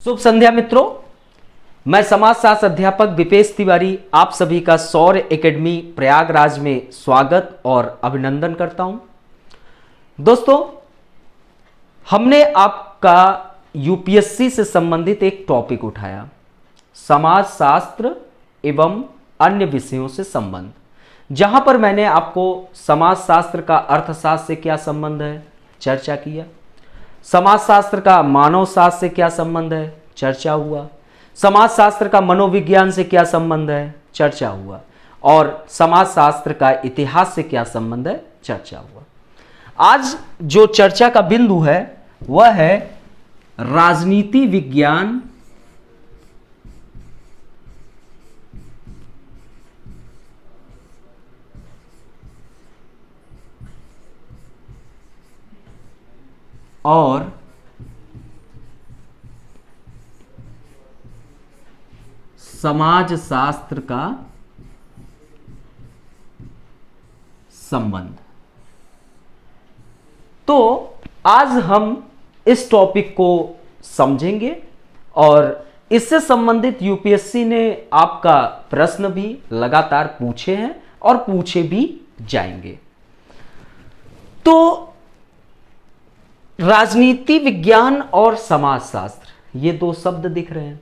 शुभ संध्या मित्रों, मैं समाजशास्त्र अध्यापक विपेश तिवारी आप सभी का सौर्य एकेडमी प्रयागराज में स्वागत और अभिनंदन करता हूं। दोस्तों, हमने आपका यूपीएससी से संबंधित एक टॉपिक उठाया, समाजशास्त्र एवं अन्य विषयों से संबंध, जहां पर मैंने आपको समाजशास्त्र का अर्थशास्त्र से क्या संबंध है चर्चा किया, समाजशास्त्र का मानव शास्त्र से क्या संबंध है चर्चा हुआ, समाजशास्त्र का मनोविज्ञान से क्या संबंध है चर्चा हुआ, और समाजशास्त्र का इतिहास से क्या संबंध है चर्चा हुआ। आज जो चर्चा का बिंदु है वह है राजनीति विज्ञान और समाजशास्त्र का संबंध। तो आज हम इस टॉपिक को समझेंगे और इससे संबंधित यूपीएससी ने आपका प्रश्न भी लगातार पूछे हैं और पूछे भी जाएंगे। तो राजनीति विज्ञान और समाजशास्त्र, ये दो शब्द दिख रहे हैं,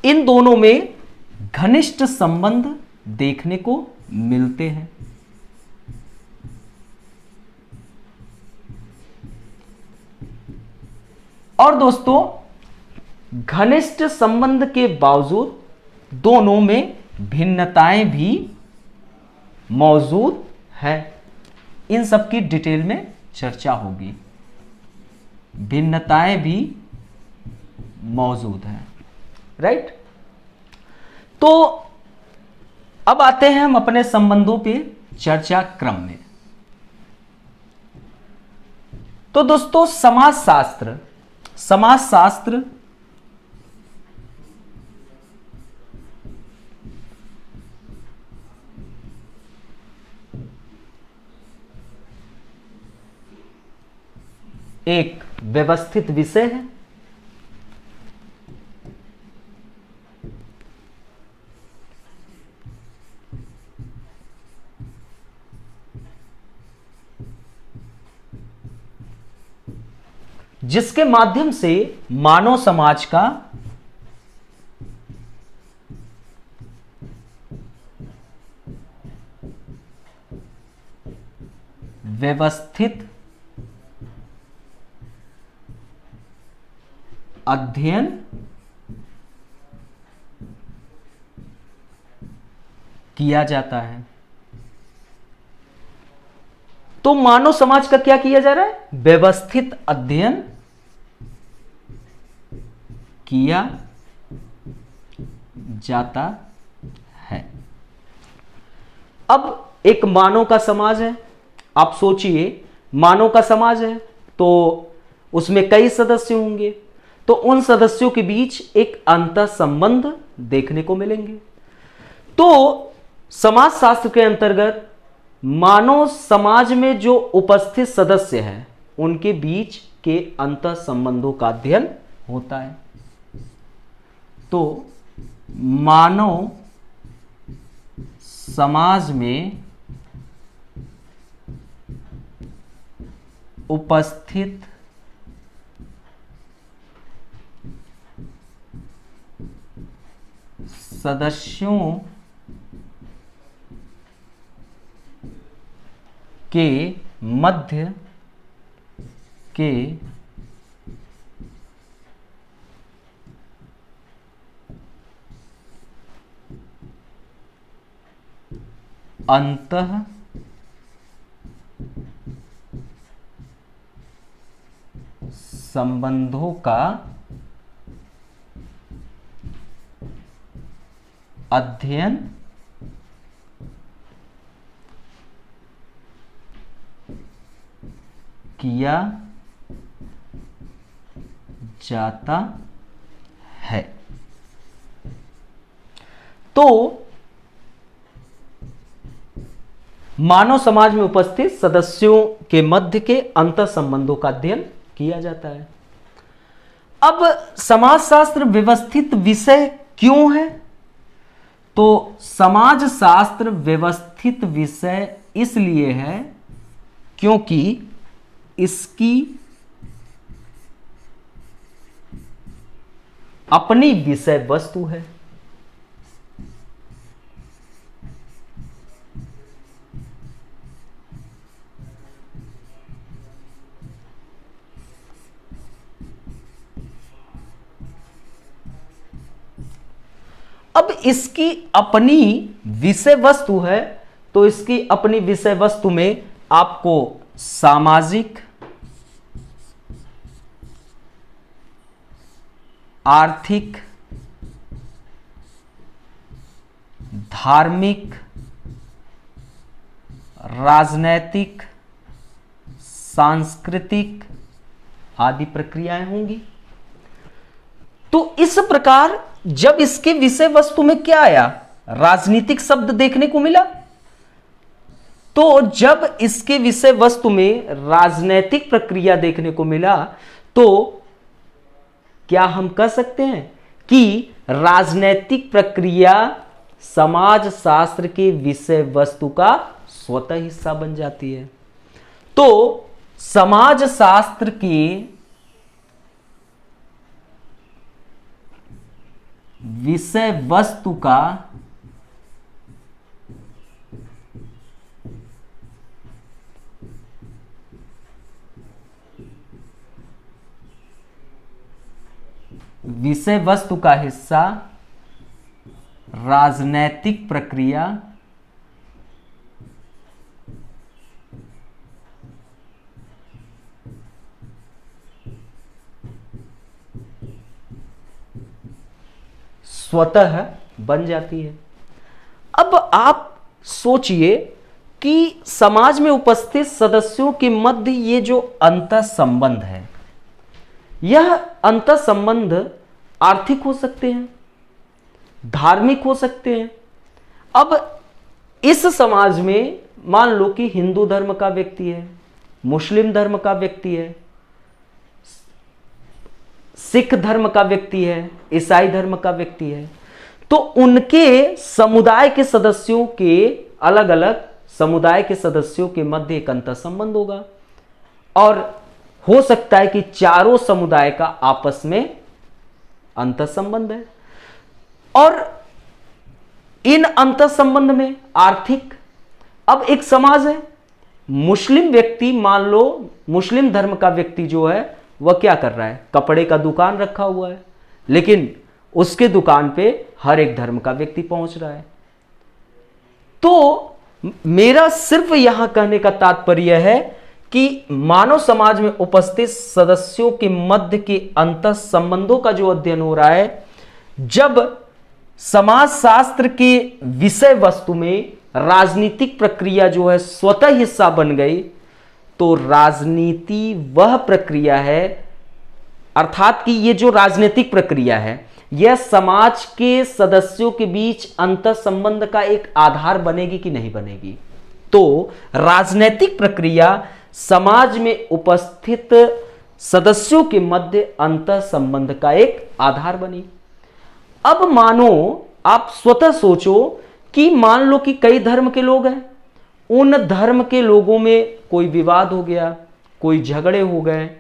इन दोनों में घनिष्ठ संबंध देखने को मिलते हैं। और दोस्तों, घनिष्ठ संबंध के बावजूद दोनों में भिन्नताएं भी मौजूद है। इन सब की डिटेल में चर्चा होगी। भिन्नताएं भी मौजूद हैं, राइट। तो अब आते हैं हम अपने संबंधों पे चर्चा क्रम में। तो दोस्तों, समाजशास्त्र एक व्यवस्थित विषय है। जिसके माध्यम से मानव समाज का व्यवस्थित अध्ययन किया जाता है। तो मानव समाज का क्या किया जा रहा है? व्यवस्थित अध्ययन किया जाता है। अब एक मानव का समाज है। आप सोचिए, मानव का समाज है तो उसमें कई सदस्य होंगे, तो उन सदस्यों के बीच एक अंतर संबंध देखने को मिलेंगे। तो समाजशास्त्र के अंतर्गत मानव समाज में जो उपस्थित सदस्य हैं उनके बीच के अंतर संबंधों का अध्ययन होता है। तो मानव समाज में उपस्थित सदस्यों के मध्य के अंतः संबंधों का अध्ययन किया जाता है। तो मानव समाज में उपस्थित सदस्यों के मध्य के अंतर संबंधों का अध्ययन किया जाता है। अब समाजशास्त्र व्यवस्थित विषय क्यों है? तो समाजशास्त्र व्यवस्थित विषय इसलिए है क्योंकि इसकी अपनी विषय वस्तु है। अब इसकी अपनी विषय वस्तु है, तो इसकी अपनी विषय वस्तु में आपको सामाजिक, आर्थिक, धार्मिक, राजनैतिक, सांस्कृतिक आदि प्रक्रियाएं होंगी। तो इस प्रकार जब इसके विषय वस्तु में क्या आया, राजनीतिक शब्द देखने को मिला, तो जब इसके विषय वस्तु में राजनैतिक प्रक्रिया देखने को मिला, तो क्या हम कह सकते हैं कि राजनैतिक प्रक्रिया समाजशास्त्र के विषय वस्तु का स्वतः हिस्सा बन जाती है। तो समाजशास्त्र के विषय वस्तु का विषय वस्तु का हिस्सा राजनैतिक प्रक्रिया स्वतः बन जाती है। अब आप सोचिए कि समाज में उपस्थित सदस्यों के मध्य ये जो अंतर संबंध है, यह अंतर संबंध आर्थिक हो सकते हैं, धार्मिक हो सकते हैं। अब इस समाज में मान लो कि हिंदू धर्म का व्यक्ति है, मुस्लिम धर्म का व्यक्ति है, सिख धर्म का व्यक्ति है, ईसाई धर्म का व्यक्ति है, तो उनके समुदाय के सदस्यों के अलग अलग समुदाय के सदस्यों के मध्य एक अंतर संबंध होगा, और हो सकता है कि चारों समुदाय का आपस में अंतर संबंध है। और इन अंतर संबंध में आर्थिक, अब एक समाज है, मुस्लिम व्यक्ति, मान लो मुस्लिम धर्म का व्यक्ति जो है वह क्या कर रहा है, कपड़े का दुकान रखा हुआ है, लेकिन उसके दुकान पे हर एक धर्म का व्यक्ति पहुंच रहा है। तो मेरा सिर्फ यहां कहने का तात्पर्य है कि मानव समाज में उपस्थित सदस्यों के मध्य के अंतर संबंधों का जो अध्ययन हो रहा है, जब समाजशास्त्र के विषय वस्तु में राजनीतिक प्रक्रिया जो है स्वतः हिस्सा बन गई, तो राजनीति वह प्रक्रिया है, अर्थात कि ये जो राजनीतिक प्रक्रिया है यह समाज के सदस्यों के बीच अंतर संबंध का एक आधार बनेगी कि नहीं बनेगी। तो राजनीतिक प्रक्रिया समाज में उपस्थित सदस्यों के मध्य अंतर संबंध का एक आधार बनी। अब मानो आप स्वतः सोचो कि मान लो कि कई धर्म के लोग हैं, उन धर्म के लोगों में कोई विवाद हो गया, कोई झगड़े हो गए,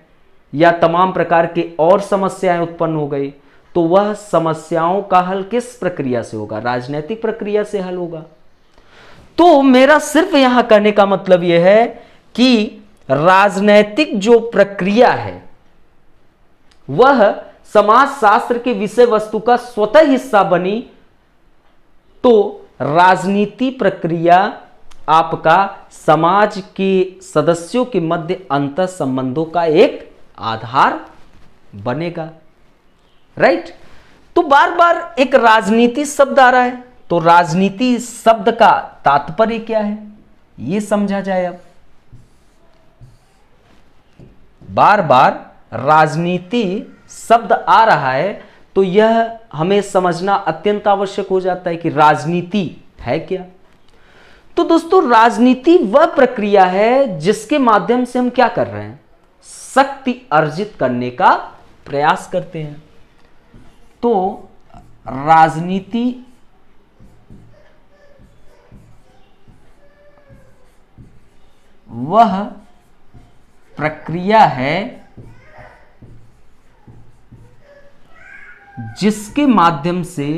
या तमाम प्रकार के और समस्याएं उत्पन्न हो गई, तो वह समस्याओं का हल किस प्रक्रिया से होगा, राजनीतिक प्रक्रिया से हल होगा। तो मेरा सिर्फ यहां कहने का मतलब यह है कि राजनैतिक जो प्रक्रिया है वह समाजशास्त्र के विषय वस्तु का स्वतः हिस्सा बनी, तो राजनीति प्रक्रिया आपका समाज के सदस्यों के मध्य अंतर संबंधों का एक आधार बनेगा। राइट? तो बार बार एक राजनीति शब्द आ रहा है, तो राजनीति शब्द का तात्पर्य क्या है ये समझा जाए। अब बार बार राजनीति शब्द आ रहा है तो यह हमें समझना अत्यंत आवश्यक हो जाता है कि राजनीति है क्या। तो दोस्तों, राजनीति वह प्रक्रिया है जिसके माध्यम से हम क्या कर रहे हैं, शक्ति अर्जित करने का प्रयास करते हैं। तो राजनीति वह प्रक्रिया है जिसके माध्यम से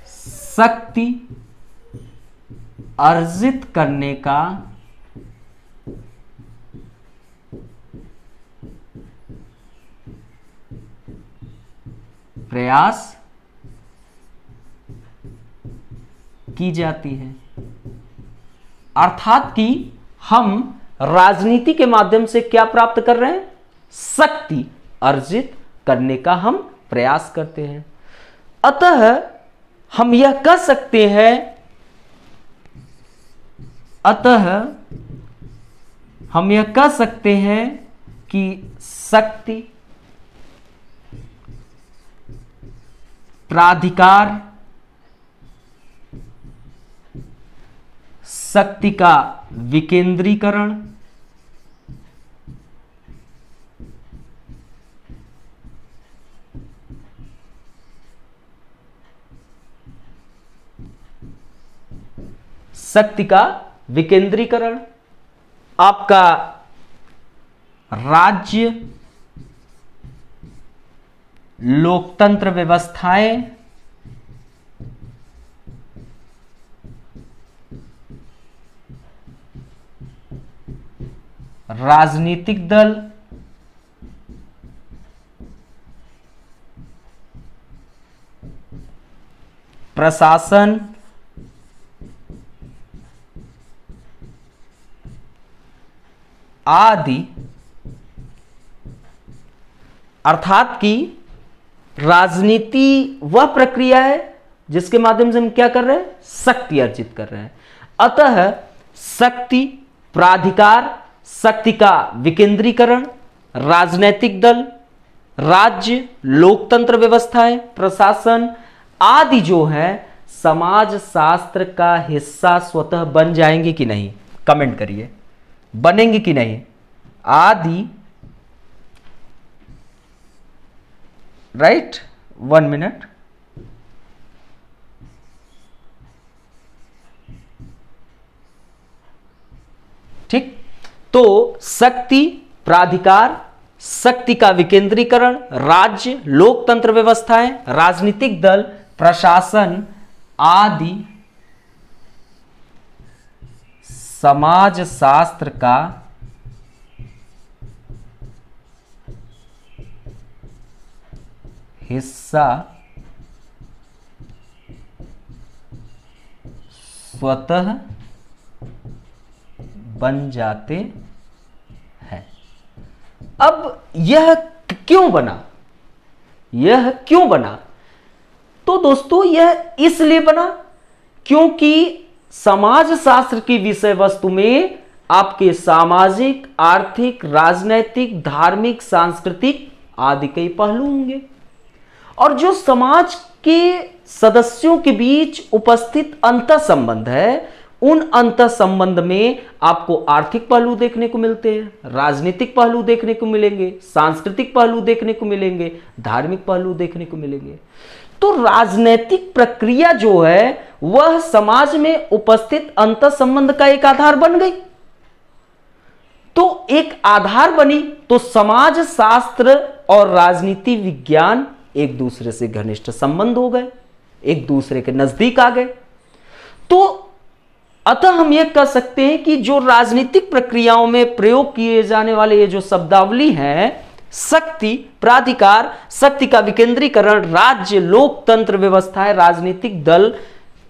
शक्ति अर्जित करने का प्रयास की जाती है। अर्थात कि हम राजनीति के माध्यम से क्या प्राप्त कर रहे हैं? शक्ति अर्जित करने का हम प्रयास करते हैं। अतः हम यह कह सकते हैं कि शक्ति प्राधिकार शक्ति का विकेंद्रीकरण आपका राज्य लोकतंत्र व्यवस्थाएं राजनीतिक दल प्रशासन आदि। अर्थात कि राजनीति वह प्रक्रिया है जिसके माध्यम से हम क्या कर रहे हैं? शक्ति अर्जित कर रहे हैं। अतः शक्ति प्राधिकार शक्ति का विकेंद्रीकरण राजनीतिक दल राज्य लोकतंत्र व्यवस्थाएं प्रशासन आदि जो है समाज शास्त्र का हिस्सा स्वतः बन जाएंगे कि नहीं? कमेंट करिए, बनेंगे कि नहीं? आदि, राइट, 1 मिनट। ठीक, तो शक्ति प्राधिकार शक्ति का विकेंद्रीकरण राज्य लोकतंत्र व्यवस्थाएं राजनीतिक दल प्रशासन आदि समाज शास्त्र का हिस्सा स्वतः बन जाते हैं। अब यह क्यों बना? तो दोस्तों यह इसलिए बना क्योंकि समाज शास्त्र की विषय वस्तु में आपके सामाजिक आर्थिक राजनैतिक धार्मिक सांस्कृतिक आदि कई पहलू होंगे और जो समाज के सदस्यों के बीच उपस्थित अंतः संबंध है उन अंतः संबंध में आपको आर्थिक पहलू देखने को मिलते हैं राजनीतिक पहलू देखने को मिलेंगे सांस्कृतिक पहलू देखने को मिलेंगे धार्मिक पहलू देखने को मिलेंगे। तो राजनीतिक प्रक्रिया जो है वह समाज में उपस्थित अंतः संबंध का एक आधार बन गई। तो एक आधार बनी तो समाज शास्त्र और राजनीति विज्ञान एक दूसरे से घनिष्ठ संबंध हो गए एक दूसरे के नजदीक आ गए। तो अतः हम यह कह सकते हैं कि जो राजनीतिक प्रक्रियाओं में प्रयोग किए जाने वाले ये जो शब्दावली है शक्ति प्राधिकार शक्ति का विकेंद्रीकरण राज्य लोकतंत्र व्यवस्थाएं राजनीतिक दल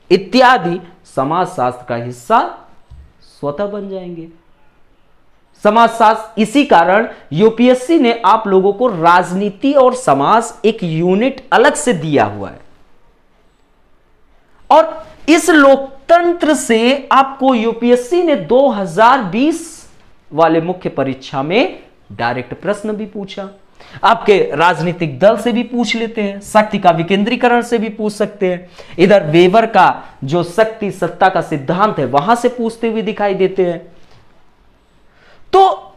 इत्यादि समाज शास्त्र का हिस्सा स्वतः बन जाएंगे। समाजशास्त्र इसी कारण यूपीएससी ने आप लोगों को राजनीति और समाज एक यूनिट अलग से दिया हुआ है और इस लोकतंत्र से आपको यूपीएससी ने 2020 वाले मुख्य परीक्षा में डायरेक्ट प्रश्न भी पूछा। आपके राजनीतिक दल से भी पूछ लेते हैं शक्ति का विकेंद्रीकरण से भी पूछ सकते हैं इधर वेबर का जो शक्ति सत्ता का सिद्धांत है वहां से पूछते हुए दिखाई देते हैं। तो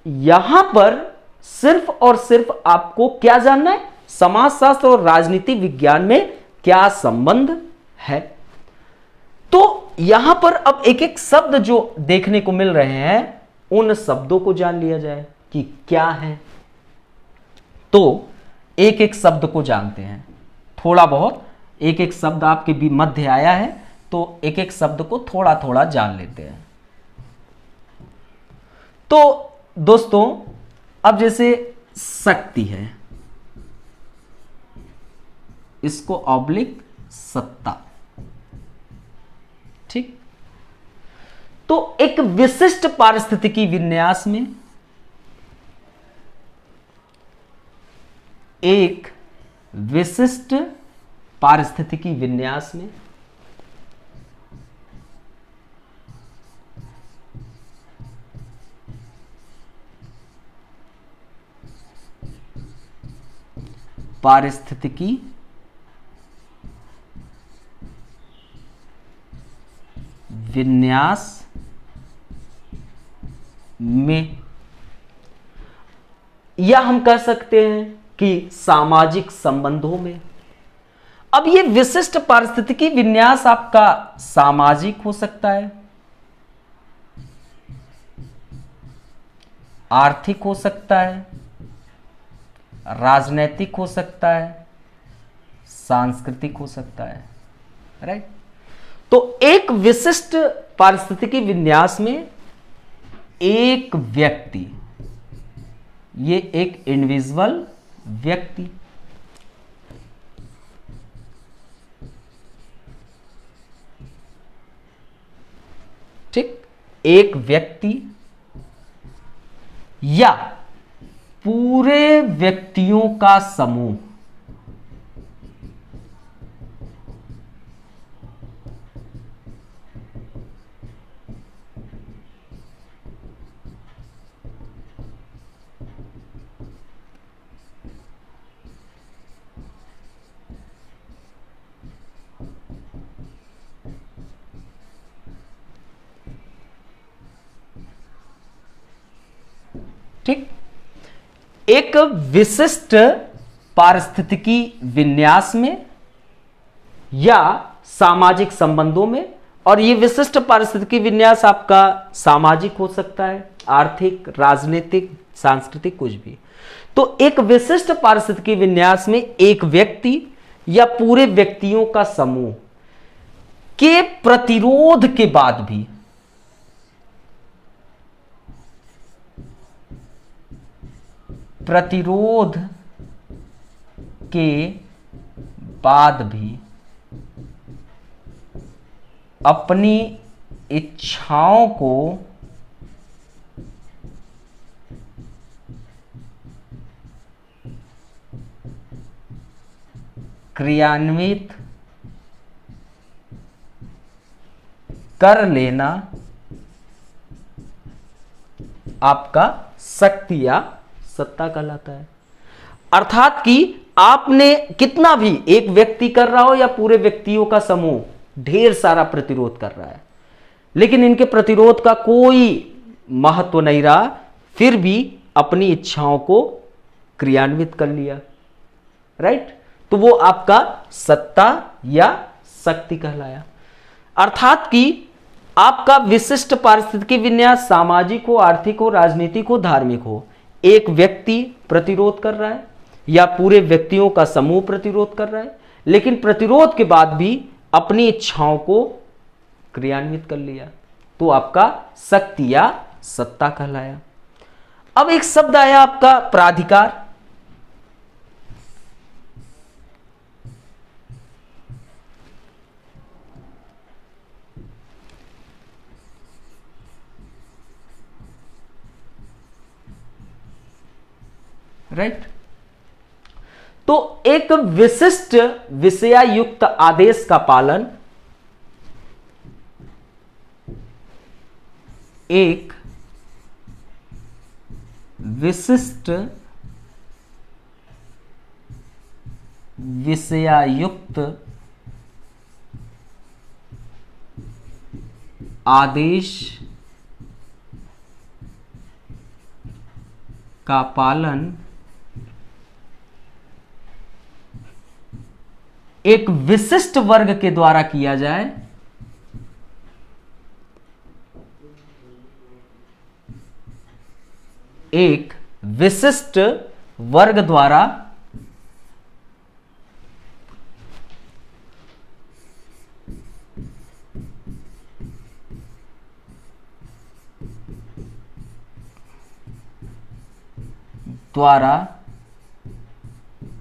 यहां पर सिर्फ और सिर्फ आपको क्या जानना है, समाजशास्त्र और राजनीति विज्ञान में क्या संबंध है। तो यहां पर अब एक एक शब्द जो देखने को मिल रहे हैं, उन शब्दों को जान लिया जाए कि क्या है। तो एक एक शब्द को जानते हैं, थोड़ा बहुत एक एक शब्द आपके भी मध्य आया है, तो एक एक शब्द को थोड़ा थोड़ा जान लेते हैं। तो दोस्तों, अब जैसे शक्ति है, इसको ऑब्लिक सत्ता, ठीक। तो एक विशिष्ट पारिस्थितिकी विन्यास में, एक विशिष्ट पारिस्थितिकी विन्यास में पारिस्थितिकी विन्यास में, या हम कह सकते हैं कि सामाजिक संबंधों में। अब ये विशिष्ट पारिस्थितिकी विन्यास आपका सामाजिक हो सकता है, आर्थिक हो सकता है, राजनैतिक हो सकता है, सांस्कृतिक हो सकता है, राइट। तो एक विशिष्ट पारिस्थितिकी विन्यास में एक व्यक्ति, ये एक इंडिविजुअल व्यक्ति, ठीक, एक व्यक्ति या पूरे व्यक्तियों का समूह, ठीक। एक विशिष्ट पारिस्थितिकी विन्यास में या सामाजिक संबंधों में, और ये विशिष्ट पारिस्थितिकी विन्यास आपका सामाजिक हो सकता है, आर्थिक, राजनीतिक, सांस्कृतिक, कुछ भी। तो एक विशिष्ट पारिस्थितिकी विन्यास में एक व्यक्ति या पूरे व्यक्तियों का समूह के प्रतिरोध के बाद भी, प्रतिरोध के बाद भी अपनी इच्छाओं को क्रियान्वित कर लेना आपका शक्ति या सत्ता कहलाता है। अर्थात कि आपने कितना भी, एक व्यक्ति कर रहा हो या पूरे व्यक्तियों का समूह ढेर सारा प्रतिरोध कर रहा है, लेकिन इनके प्रतिरोध का कोई महत्व नहीं रहा, फिर भी अपनी इच्छाओं को क्रियान्वित कर लिया, राइट। तो वो आपका सत्ता या शक्ति कहलाया। अर्थात कि आपका विशिष्ट पारिस्थितिकी विन्यास सामाजिक हो, आर्थिक हो, राजनीतिक हो, धार्मिक हो, एक व्यक्ति प्रतिरोध कर रहा है या पूरे व्यक्तियों का समूह प्रतिरोध कर रहा है, लेकिन प्रतिरोध के बाद भी अपनी इच्छाओं को क्रियान्वित कर लिया, तो आपका शक्ति या सत्ता कहलाया। अब एक शब्द आया आपका प्राधिकार। राइट। तो एक विशिष्ट विषयायुक्त आदेश का पालन, एक विशिष्ट विषयायुक्त आदेश का पालन एक विशिष्ट वर्ग के द्वारा किया जाए, एक विशिष्ट वर्ग द्वारा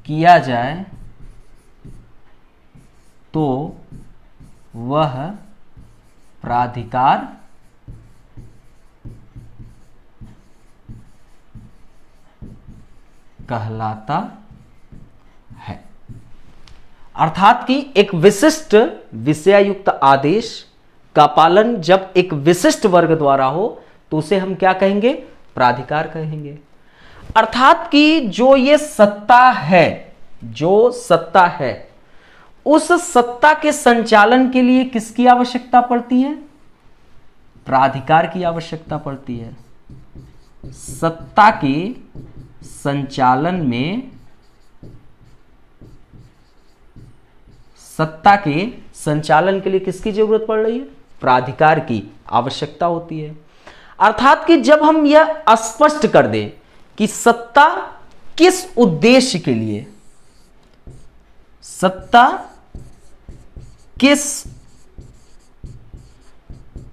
किया जाए तो वह प्राधिकार कहलाता है। अर्थात कि एक विशिष्ट विषययुक्त आदेश का पालन जब एक विशिष्ट वर्ग द्वारा हो तो उसे हम क्या कहेंगे? प्राधिकार कहेंगे। अर्थात कि जो ये सत्ता है, जो सत्ता है, उस सत्ता के संचालन के लिए किसकी आवश्यकता पड़ती है? प्राधिकार की आवश्यकता पड़ती है। सत्ता के संचालन में, सत्ता के संचालन के लिए किसकी जरूरत पड़ रही है? प्राधिकार की आवश्यकता होती है। अर्थात कि जब हम यह स्पष्ट कर दें कि सत्ता किस उद्देश्य के लिए, सत्ता किस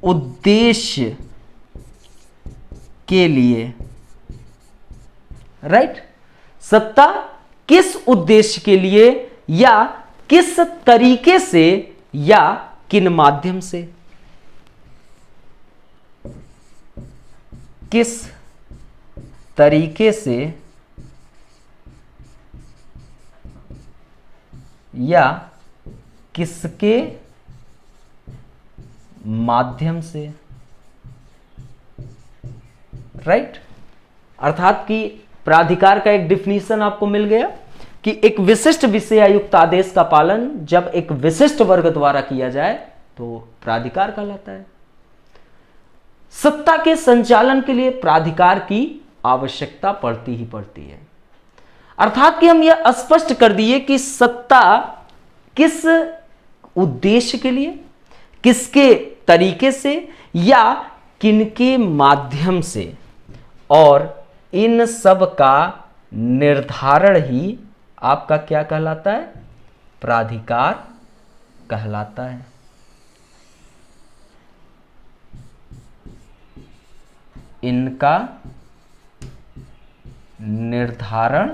उद्देश्य के लिए, राइट, सत्ता किस उद्देश्य के लिए या किस तरीके से या किन माध्यम से, किस तरीके से या किसके माध्यम से, राइट। अर्थात कि प्राधिकार का एक डिफिनीशन आपको मिल गया कि एक विशिष्ट विषयायुक्त आदेश का पालन जब एक विशिष्ट वर्ग द्वारा किया जाए तो प्राधिकार कहलाता है। सत्ता के संचालन के लिए प्राधिकार की आवश्यकता पड़ती ही पड़ती है। अर्थात कि हम यह स्पष्ट कर दिए कि सत्ता किस उद्देश्य के लिए, किसके तरीके से या किनके माध्यम से, और इन सब का निर्धारण ही आपका क्या कहलाता है? प्राधिकार कहलाता है। इनका निर्धारण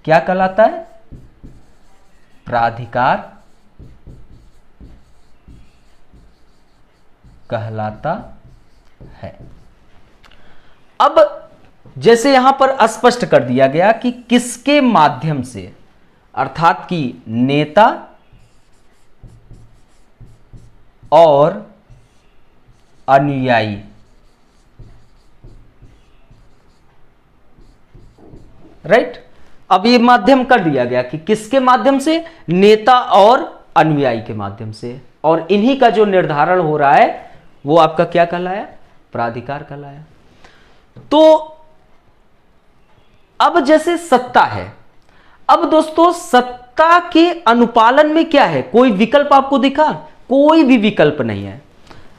क्या कहलाता है? प्राधिकार कहलाता है। अब जैसे यहां पर स्पष्ट कर दिया गया कि किसके माध्यम से, अर्थात कि नेता और अनुयायी, राइट। अब ये माध्यम कर दिया गया कि किसके माध्यम से? नेता और अनुयायी के माध्यम से, और इन्हीं का जो निर्धारण हो रहा है वो आपका क्या कहलाया? प्राधिकार कहलाया। तो अब जैसे सत्ता है, अब दोस्तों सत्ता के अनुपालन में क्या है? कोई विकल्प आपको दिखा? कोई भी विकल्प नहीं है।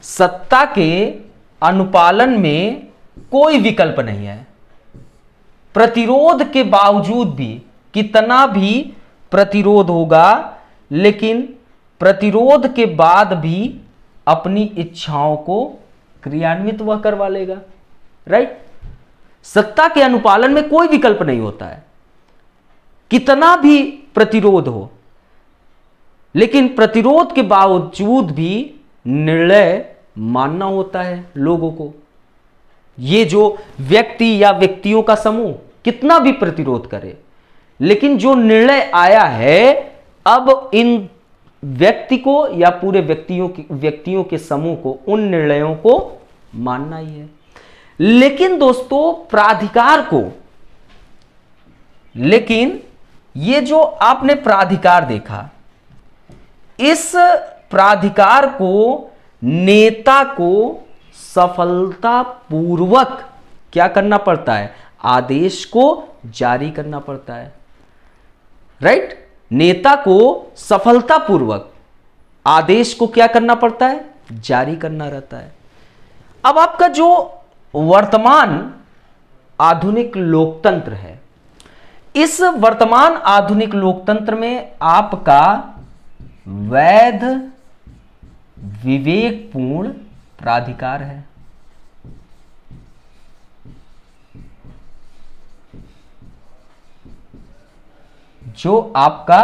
सत्ता के अनुपालन में कोई विकल्प नहीं है। प्रतिरोध के बावजूद भी, कितना भी प्रतिरोध होगा, लेकिन प्रतिरोध के बाद भी अपनी इच्छाओं को क्रियान्वित वह करवा लेगा, राइट। सत्ता के अनुपालन में कोई विकल्प नहीं होता है। कितना भी प्रतिरोध हो, लेकिन प्रतिरोध के बावजूद भी निर्णय मानना होता है लोगों को। ये जो व्यक्ति या व्यक्तियों का समूह कितना भी प्रतिरोध करे, लेकिन जो निर्णय आया है, अब इन व्यक्ति को या पूरे व्यक्तियों के समूह को उन निर्णयों को मानना ही है। लेकिन दोस्तों प्राधिकार को, लेकिन ये जो आपने प्राधिकार देखा, इस प्राधिकार को नेता को सफलतापूर्वक क्या करना पड़ता है? आदेश को जारी करना पड़ता है। राइट? नेता को सफलतापूर्वक आदेश को क्या करना पड़ता है? जारी करना रहता है। अब आपका जो वर्तमान आधुनिक लोकतंत्र है, इस वर्तमान आधुनिक लोकतंत्र में आपका वैध विवेकपूर्ण प्राधिकार है। जो आपका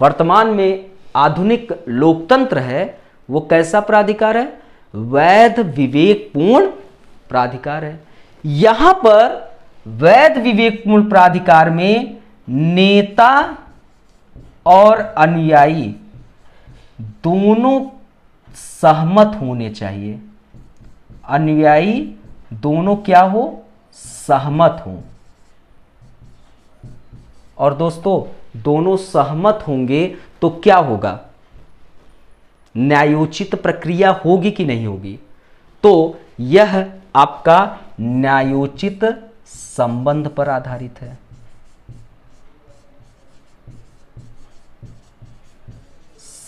वर्तमान में आधुनिक लोकतंत्र है वो कैसा प्राधिकार है? वैध विवेकपूर्ण प्राधिकार है। यहां पर वैध विवेकपूर्ण प्राधिकार में नेता और अनुयायी दोनों सहमत होने चाहिए। अनुयायी दोनों क्या हो? सहमत हो। और दोस्तों दोनों सहमत होंगे तो क्या होगा? न्यायोचित प्रक्रिया होगी कि नहीं होगी? तो यह आपका न्यायोचित संबंध पर आधारित है।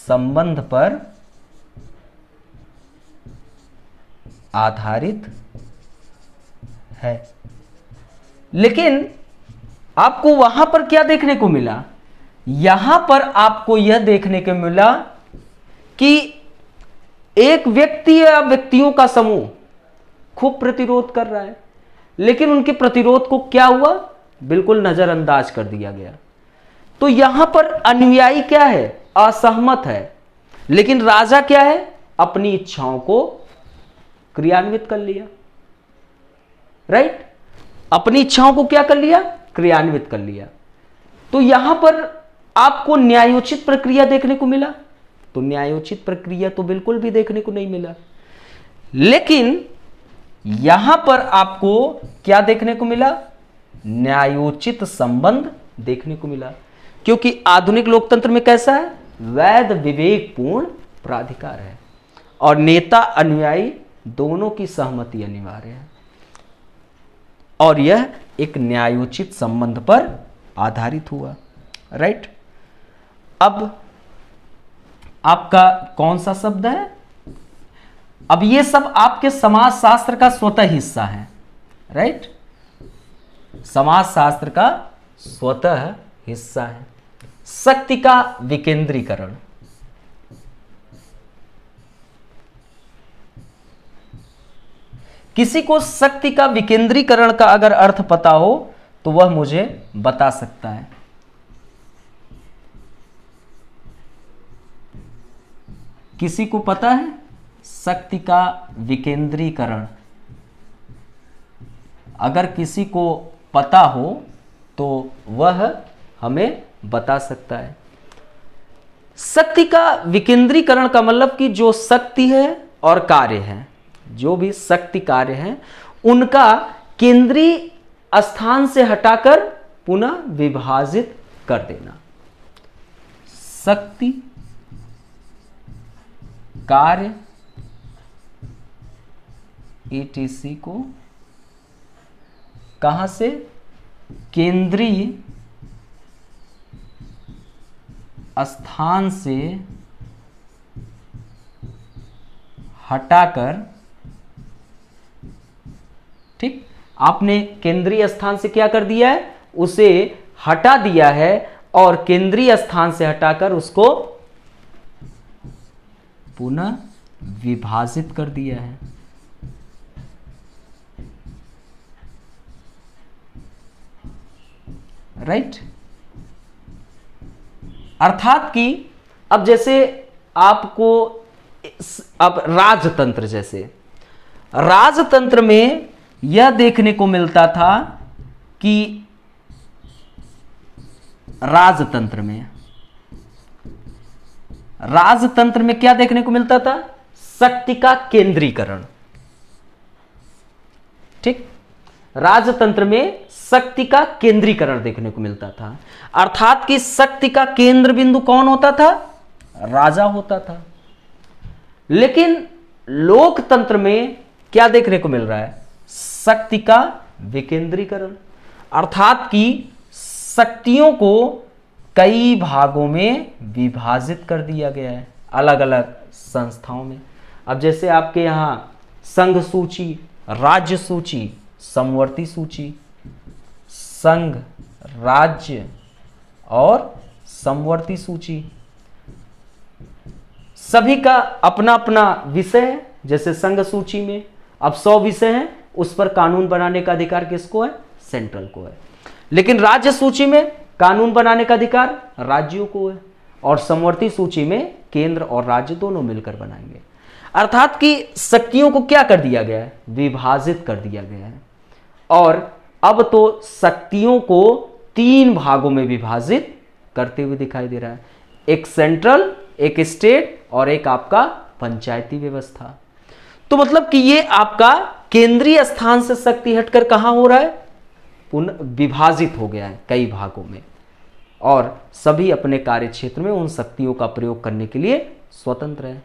संबंध पर आधारित है। लेकिन आपको वहां पर क्या देखने को मिला? यहां पर आपको यह देखने को मिला कि एक व्यक्ति या व्यक्तियों का समूह खूब प्रतिरोध कर रहा है, लेकिन उनके प्रतिरोध को क्या हुआ? बिल्कुल नजरअंदाज कर दिया गया। तो यहां पर अनुयायी क्या है? असहमत है। लेकिन राजा क्या है? अपनी इच्छाओं को क्रियान्वित कर लिया। राइट? अपनी इच्छाओं को क्या कर लिया? क्रियान्वित कर लिया। तो यहां पर आपको न्यायोचित प्रक्रिया देखने को मिला? तो न्यायोचित प्रक्रिया तो बिल्कुल भी देखने को नहीं मिला। लेकिन यहां पर आपको क्या देखने को मिला? न्यायोचित संबंध देखने को मिला। क्योंकि आधुनिक लोकतंत्र में कैसा है? वैध विवेकपूर्ण प्राधिकार है और नेता अनुयायी दोनों की सहमति अनिवार्य है और यह एक न्यायोचित संबंध पर आधारित हुआ। राइट? अब आपका कौन सा शब्द है? अब ये सब आपके समाजशास्त्र का स्वतः हिस्सा है। राइट? समाजशास्त्र का स्वतः हिस्सा है। शक्ति का विकेंद्रीकरण। किसी को शक्ति का विकेंद्रीकरण का अगर अर्थ पता हो तो वह मुझे बता सकता है। किसी को पता है शक्ति का विकेंद्रीकरण? अगर किसी को पता हो तो वह हमें बता सकता है। शक्ति का विकेंद्रीकरण का मतलब कि जो शक्ति है और कार्य है, जो भी शक्ति कार्य है, उनका केंद्रीय स्थान से हटाकर पुनः विभाजित कर देना। शक्ति कार्य ETC को कहां से? केंद्रीय स्थान से हटाकर, ठीक, आपने केंद्रीय स्थान से क्या कर दिया है? उसे हटा दिया है और केंद्रीय स्थान से हटाकर उसको पुनः विभाजित कर दिया है। राइट? अर्थात कि अब जैसे आपको अब राजतंत्र, जैसे राजतंत्र में यह देखने को मिलता था कि राजतंत्र में क्या देखने को मिलता था? शक्ति का केंद्रीकरण। ठीक? राजतंत्र में शक्ति का केंद्रीकरण देखने को मिलता था। अर्थात कि शक्ति का केंद्र बिंदु कौन होता था? राजा होता था। लेकिन लोकतंत्र में क्या देखने को मिल रहा है? शक्ति का विकेंद्रीकरण, अर्थात कि शक्तियों को कई भागों में विभाजित कर दिया गया है अलग अलग संस्थाओं में। अब जैसे आपके यहाँ संघ सूची, राज्य सूची, समवर्ती सूची, संघ, राज्य और समवर्ती सूची, सभी का अपना अपना विषय है। जैसे संघ सूची में अब 100 विषय हैं, उस पर कानून बनाने का अधिकार किसको है? सेंट्रल को है। लेकिन राज्य सूची में कानून बनाने का अधिकार राज्यों को है, और समवर्ती सूची में केंद्र और राज्य दोनों मिलकर बनाएंगे। अर्थात कि शक्तियों को क्या कर दिया गया है? विभाजित कर दिया गया है। और अब तो शक्तियों को 3 भागों में विभाजित करते हुए दिखाई दे रहा है, एक सेंट्रल, एक स्टेट और एक आपका पंचायती व्यवस्था। तो मतलब कि ये आपका केंद्रीय स्थान से शक्ति हटकर कहां हो रहा है? पुनः विभाजित हो गया है कई भागों में, और सभी अपने कार्य क्षेत्र में उन शक्तियों का प्रयोग करने के लिए स्वतंत्र है।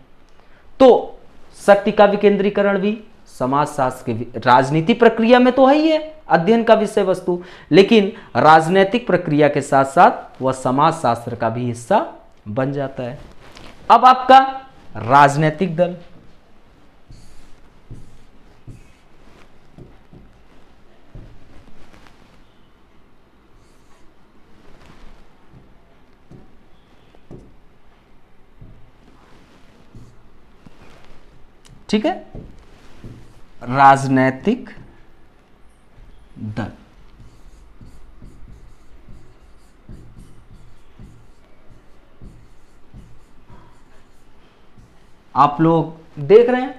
तो शक्ति का विकेंद्रीकरण भी समाजशास्त्र के राजनीति प्रक्रिया में तो है ही है, अध्ययन का विषय वस्तु, लेकिन राजनीतिक प्रक्रिया के साथ साथ वह समाजशास्त्र का भी हिस्सा बन जाता है। अब आपका राजनीतिक दल, ठीक है, राजनीतिक दल। आप लोग देख रहे हैं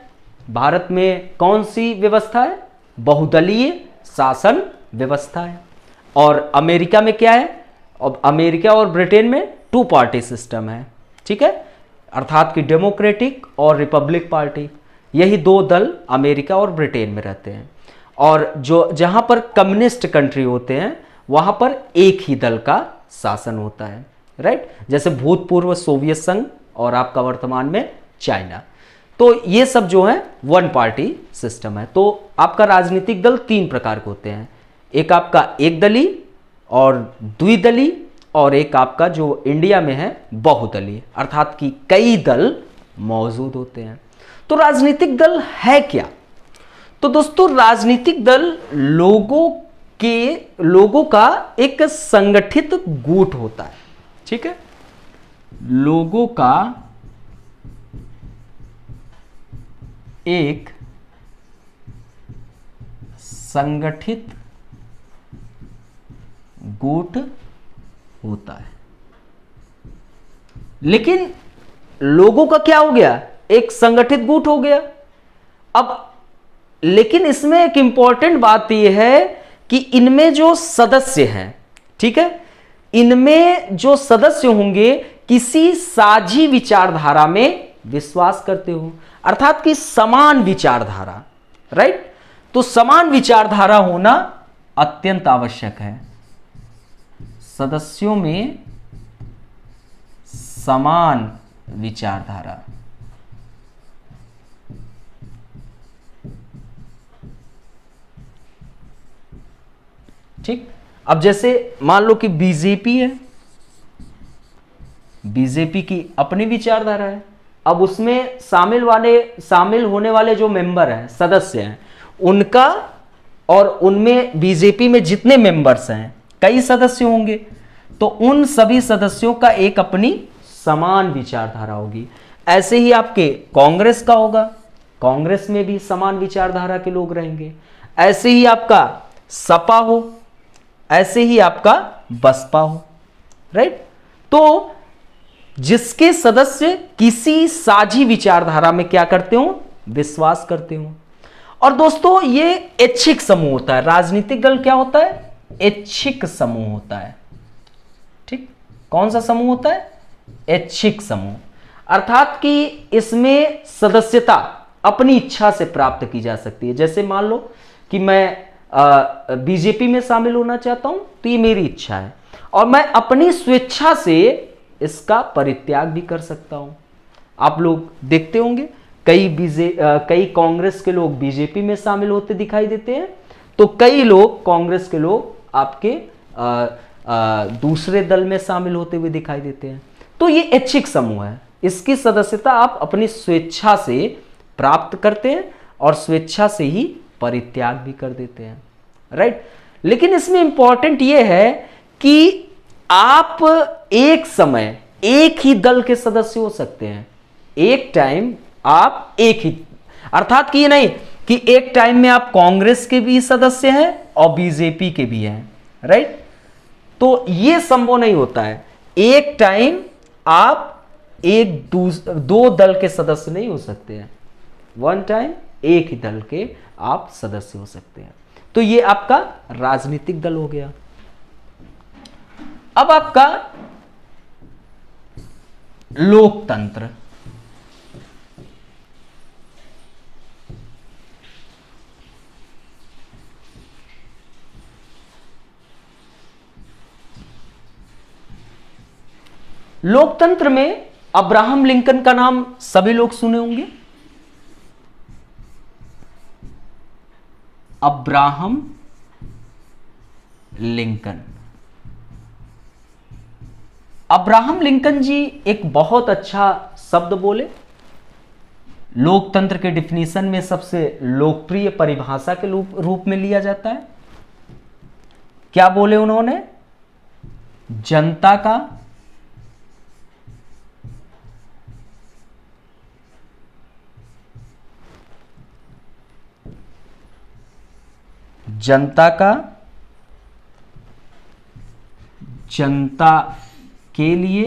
भारत में कौन सी व्यवस्था है? बहुदलीय शासन व्यवस्था है। और अमेरिका में क्या है? अब अमेरिका और ब्रिटेन में 2 पार्टी सिस्टम है, ठीक है, अर्थात कि डेमोक्रेटिक और रिपब्लिक पार्टी, यही 2 दल अमेरिका और ब्रिटेन में रहते हैं। और जो जहां पर कम्युनिस्ट कंट्री होते हैं वहां पर एक ही दल का शासन होता है, राइट, जैसे भूतपूर्व सोवियत संघ और आपका वर्तमान में चाइना। तो ये सब जो है 1 पार्टी सिस्टम है। तो आपका राजनीतिक दल 3 प्रकार के होते हैं, एक आपका एकदलीय और द्विदलीय, और एक आपका जो इंडिया में है बहुदलीय, अर्थात कि कई दल मौजूद होते हैं। तो राजनीतिक दल है क्या? तो दोस्तों राजनीतिक दल लोगों का एक संगठित गुट होता है, ठीक है, लोगों का एक संगठित गुट होता है। लेकिन लोगों का क्या हो गया? एक संगठित गुट हो गया। अब लेकिन इसमें एक इंपॉर्टेंट बात यह है कि इनमें जो सदस्य हैं, ठीक है, इनमें जो सदस्य होंगे किसी साझी विचारधारा में विश्वास करते हो, अर्थात कि समान विचारधारा, राइट। तो समान विचारधारा होना अत्यंत आवश्यक है। सदस्यों में समान विचारधारा, ठीक। अब जैसे मान लो कि बीजेपी है, बीजेपी की अपनी विचारधारा है। अब उसमें शामिल होने वाले जो मेंबर हैं, सदस्य हैं, उनका और उनमें बीजेपी में जितने मेंबर्स हैं, कई सदस्य होंगे, तो उन सभी सदस्यों का एक अपनी समान विचारधारा होगी। ऐसे ही आपके कांग्रेस का होगा, कांग्रेस में भी समान विचारधारा के लोग रहेंगे। ऐसे ही आपका सपा हो, ऐसे ही आपका बसपा हो, राइट। तो जिसके सदस्य किसी साझी विचारधारा में क्या करते हो? विश्वास करते हो। और दोस्तों ये ऐच्छिक समूह होता है। राजनीतिक दल क्या होता है? ऐच्छिक समूह होता है, ठीक। कौन सा समूह होता है? ऐच्छिक समूह, अर्थात कि इसमें सदस्यता अपनी इच्छा से प्राप्त की जा सकती है। जैसे मान लो कि मैं बीजेपी में शामिल होना चाहता हूं, तो ये मेरी इच्छा है और मैं अपनी स्वेच्छा से इसका परित्याग भी कर सकता हूं। आप लोग देखते होंगे कई कांग्रेस के लोग बीजेपी में शामिल होते दिखाई देते हैं, तो कई लोग, कांग्रेस के लोग आपके दूसरे दल में शामिल होते हुए दिखाई देते हैं। तो ये ऐच्छिक समूह है, इसकी सदस्यता आप अपनी स्वेच्छा से प्राप्त करते हैं और स्वेच्छा से ही परित्याग भी कर देते हैं, राइट। लेकिन इसमें इंपॉर्टेंट ये है कि आप एक समय एक ही दल के सदस्य हो सकते हैं, एक टाइम आप एक ही, अर्थात कि ये नहीं कि एक टाइम में आप कांग्रेस के भी सदस्य हैं और बीजेपी के भी हैं, राइट। तो ये संभव नहीं होता है, एक टाइम आप दो दल के सदस्य नहीं हो सकते हैं, वन टाइम एक ही दल के आप सदस्य हो सकते हैं। तो ये आपका राजनीतिक दल हो गया। अब आपका लोकतंत्र। लोकतंत्र में अब्राहम लिंकन का नाम सभी लोग सुने होंगे। Abraham Lincoln. अब्राहम लिंकन जी एक बहुत अच्छा शब्द बोले, लोकतंत्र के डिफिनीशन में सबसे लोकप्रिय परिभाषा के रूप में लिया जाता है। क्या बोले उन्होंने? जनता का जनता के लिए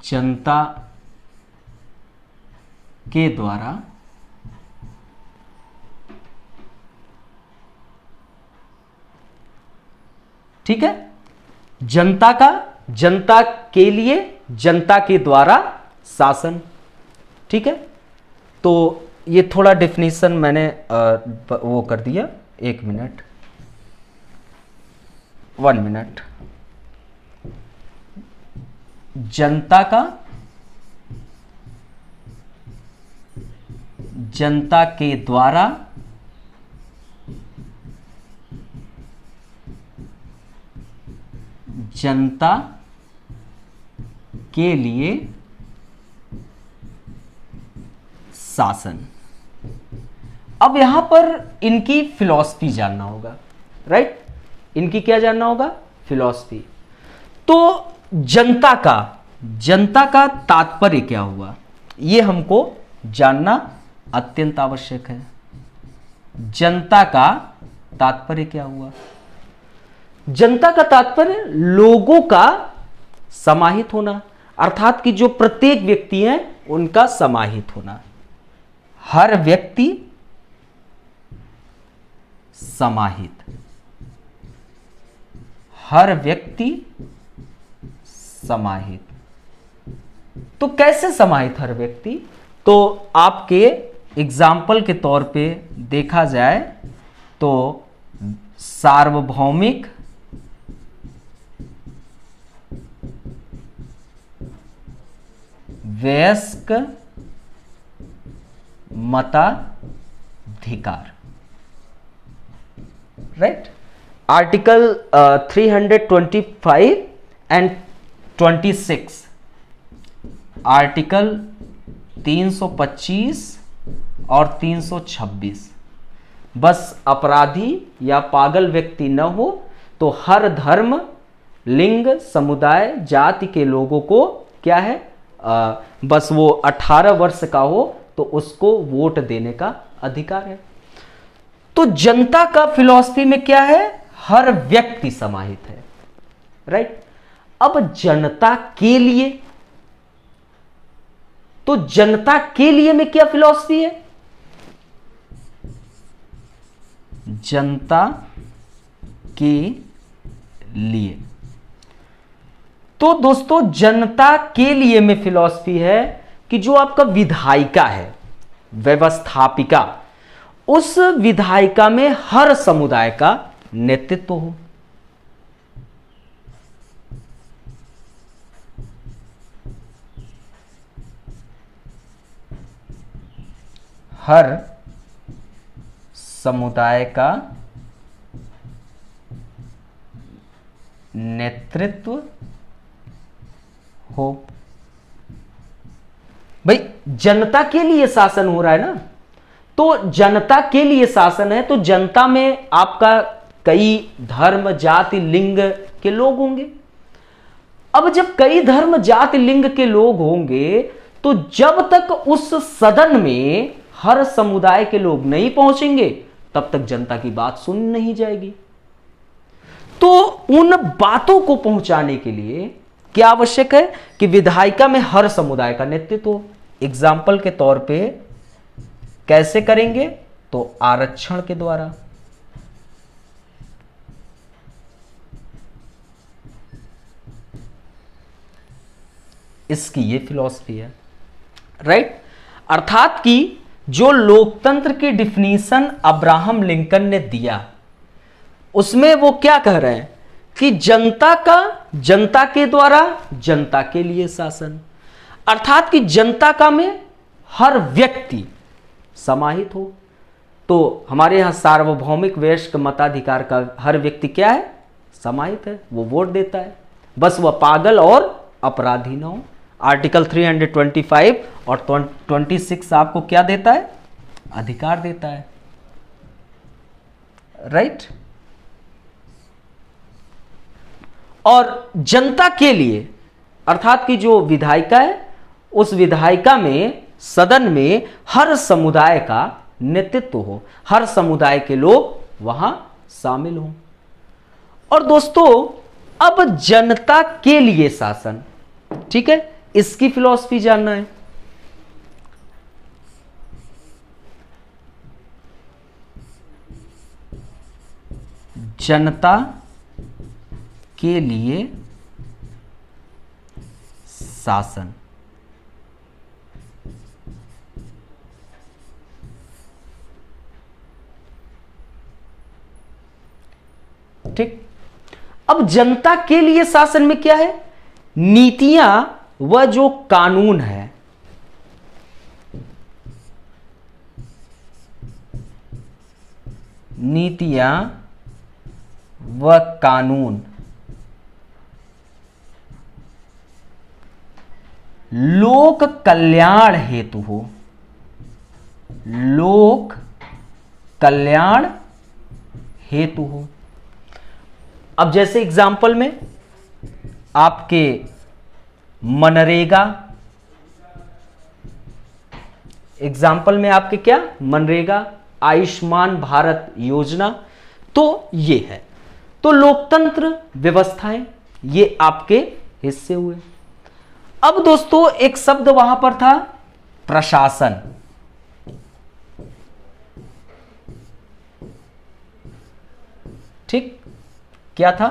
जनता के द्वारा ठीक है, जनता के लिए जनता के द्वारा शासन, ठीक है। तो ये थोड़ा डेफिनेशन मैंने वो कर दिया, 1 मिनट 1 मिनट। जनता के द्वारा जनता के लिए शासन। अब यहां पर इनकी फिलॉसफी जानना होगा, राइट। इनकी क्या जानना होगा? फिलॉसफी। तो जनता का तात्पर्य क्या हुआ, यह हमको जानना अत्यंत आवश्यक है। जनता का तात्पर्य क्या हुआ? जनता का तात्पर्य लोगों का समाहित होना, अर्थात कि जो प्रत्येक व्यक्ति हैं उनका समाहित होना। हर व्यक्ति समाहित, हर व्यक्ति समाहित। तो कैसे समाहित हर व्यक्ति? तो आपके एग्जाम्पल के तौर पे देखा जाए तो सार्वभौमिक वयस्क मताधिकार, राइट। आर्टिकल 325 एंड 26, आर्टिकल 325 और 326, बस अपराधी या पागल व्यक्ति न हो तो हर धर्म, लिंग, समुदाय, जाति के लोगों को क्या है, बस वो 18 वर्ष का हो तो उसको वोट देने का अधिकार है। तो जनता का फिलॉसफी में क्या है? हर व्यक्ति समाहित है, राइट। अब जनता के लिए, तो जनता के लिए में क्या फिलॉसफी है? जनता के लिए। तो दोस्तों जनता के लिए में फिलॉसफी है कि जो आपका विधायिका है, व्यवस्थापिका, उस विधायिका में हर समुदाय का नेतृत्व हो। हर समुदाय का नेतृत्व हो। भाई जनता के लिए शासन हो रहा है ना, तो जनता के लिए शासन है, तो जनता में आपका कई धर्म जाति लिंग के लोग होंगे। अब जब कई धर्म जाति लिंग के लोग होंगे, तो जब तक उस सदन में हर समुदाय के लोग नहीं पहुंचेंगे तब तक जनता की बात सुन नहीं जाएगी। तो उन बातों को पहुंचाने के लिए क्या आवश्यक है कि विधायिका में हर समुदाय का नेतृत्व हो। एग्जाम्पल के तौर पे कैसे करेंगे, तो आरक्षण के द्वारा। इसकी ये फिलॉसफी है, राइट। अर्थात कि जो लोकतंत्र की डिफिनीशन अब्राहम लिंकन ने दिया, उसमें वो क्या कह रहे हैं कि जनता के द्वारा जनता के लिए शासन, अर्थात कि जनता का में हर व्यक्ति समाहित हो। तो हमारे यहां सार्वभौमिक वयस्क मताधिकार का हर व्यक्ति क्या है, समाहित है, वो वोट देता है, बस वह पागल और अपराधी ना हो। आर्टिकल 325 और 26 आपको क्या देता है, अधिकार देता है, राइट। और जनता के लिए अर्थात कि जो विधायिका है, उस विधायिका में सदन में हर समुदाय का नेतृत्व हो, हर समुदाय के लोग वहां शामिल हों। और दोस्तों अब जनता के लिए शासन, ठीक है, इसकी फिलॉसफी जानना है। जनता के लिए शासन, ठीक। अब जनता के लिए शासन में क्या है, नीतियां व जो कानून है, नीतियां व कानून लोक कल्याण हेतु हो, लोक कल्याण हेतु हो। अब जैसे एग्जाम्पल में आपके मनरेगा, एग्जाम्पल में आपके क्या, मनरेगा, आयुष्मान भारत योजना, तो ये है। तो लोकतंत्र व्यवस्थाएं ये आपके हिस्से हुए। अब दोस्तों एक शब्द वहां पर था प्रशासन, ठीक, क्या था,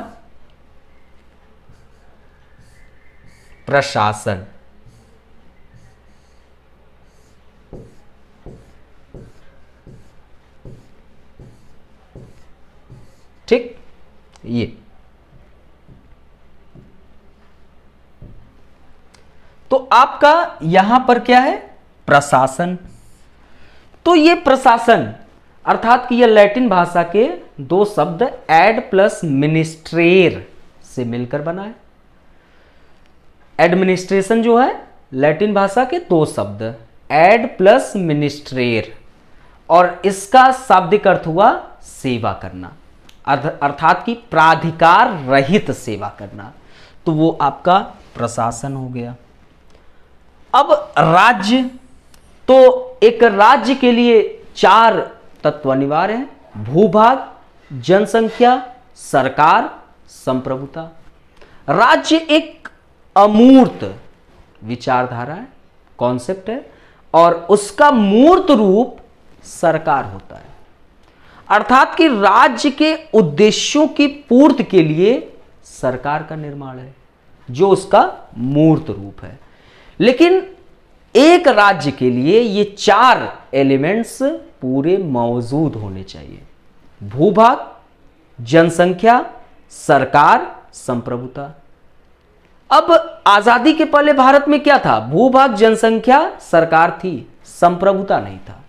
प्रशासन। ठीक, ये तो आपका यहां पर क्या है, प्रशासन। तो ये प्रशासन अर्थात कि यह लैटिन भाषा के दो शब्द एड प्लस मिनिस्ट्रेर से मिलकर बना है। एडमिनिस्ट्रेशन जो है लैटिन भाषा के दो शब्द एड प्लस मिनिस्ट्रेर, और इसका शाब्दिक अर्थ हुआ सेवा करना, अर्थात कि प्राधिकार रहित सेवा करना। तो वो आपका प्रशासन हो गया। अब राज्य, तो एक राज्य के लिए चार तत्व अनिवार्य हैं, भूभाग, जनसंख्या, सरकार, संप्रभुता। राज्य एक अमूर्त विचारधारा है, कॉन्सेप्ट है, और उसका मूर्त रूप सरकार होता है। अर्थात कि राज्य के उद्देश्यों की पूर्ति के लिए सरकार का निर्माण है, जो उसका मूर्त रूप है। लेकिन एक राज्य के लिए ये चार एलिमेंट्स पूरे मौजूद होने चाहिए: भूभाग, जनसंख्या, सरकार, संप्रभुता। अब आजादी के पहले भारत में क्या था? भूभाग, जनसंख्या, सरकार थी, संप्रभुता नहीं था।